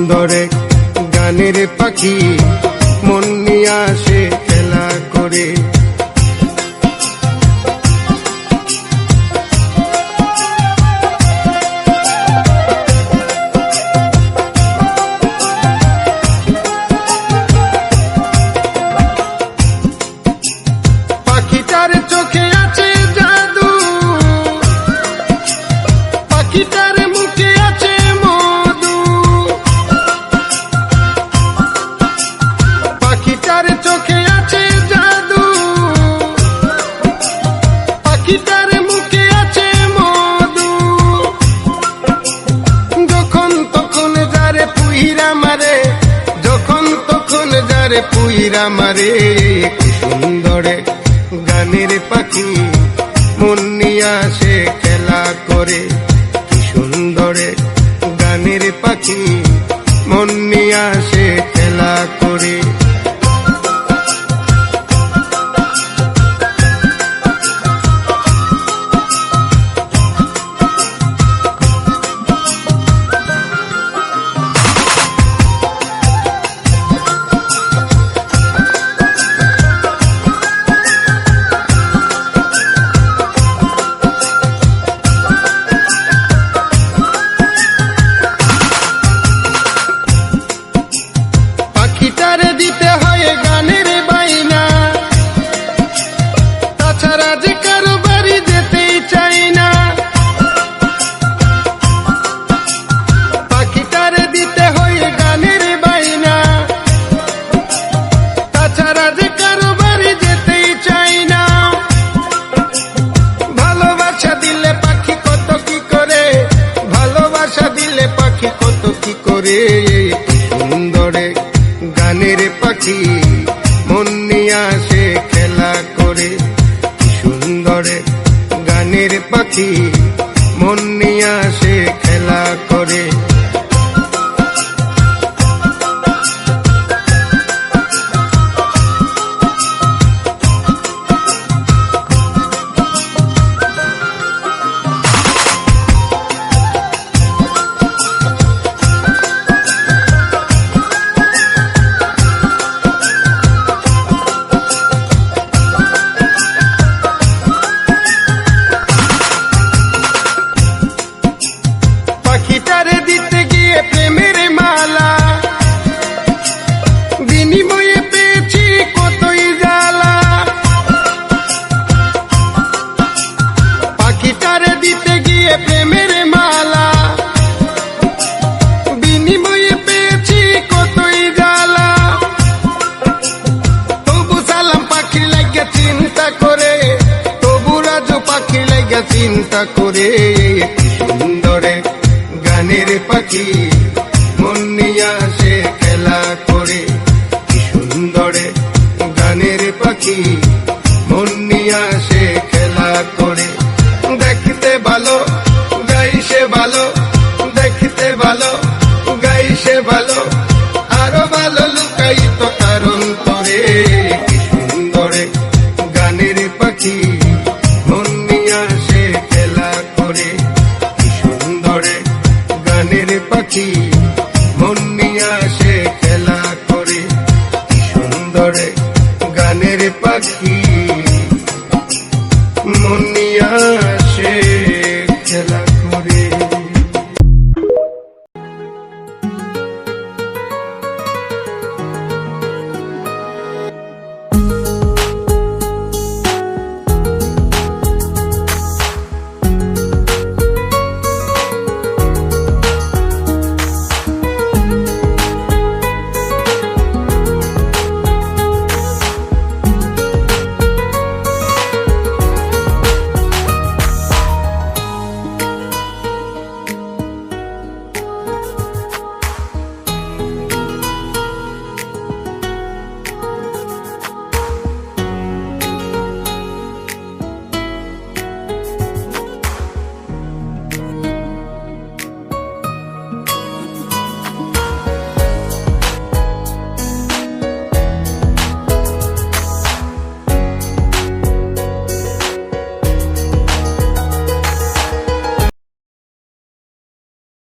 সুন্দর এক গানের পাখি মন নিয়ে আসে খেলা করে। পাখিটার চোখে আছে জাদু, পাখিটার মুখে আছে মধু, পাখিটার চোখে আছে জাদু, পাখিটার মুখে আছে মধু। যখন তখন যারে পুইরা মারে, যখন তখন যারে পুইরা মারে, কি সুন্দর গানের পাখি মন নিয়ে আসে খেলা করে। কি সুন্দর গানের পাখি মন নিয়ে আসে খেলা করে। পাখিটারে দিতে হয় গানের বাইনা, তাছাড়া যে কারো বাড়ি যেতেই চাই না। পাখিটারে দিতে হয় গানের বাইনা, তাছাড়া যে কারো বাড়ি যেতেই চাই না। ভালোবাসা দিলে পাখি কত কি করে, ভালোবাসা দিলে পাখি কত কি করে। সুন্দর গানের পাখি মন নিয়ে আসে খেলা করে। সুন্দর গানের পাখি মন নিয়ে আসে খেলা করে। পাখিটারে দিতে গিয়ে প্রেমের মালা, বিনিময়ে পেয়েছি কতই জ্বালা। পাখিটারে দিতে গিয়ে প্রেমের মালা, বিনিময়ে পেয়েছি কতই জ্বালা। তবু সালাম পাখি লাগে চিন্তা করে, তবু রাজু পাখি লাগে চিন্তা করে। সুন্দর গানের পাখি মন নিয়ে আসে খেলা করে। কি সুন্দর গানের পাখি মন নিয়ে আসে খেলা করে। দেখতে ভালো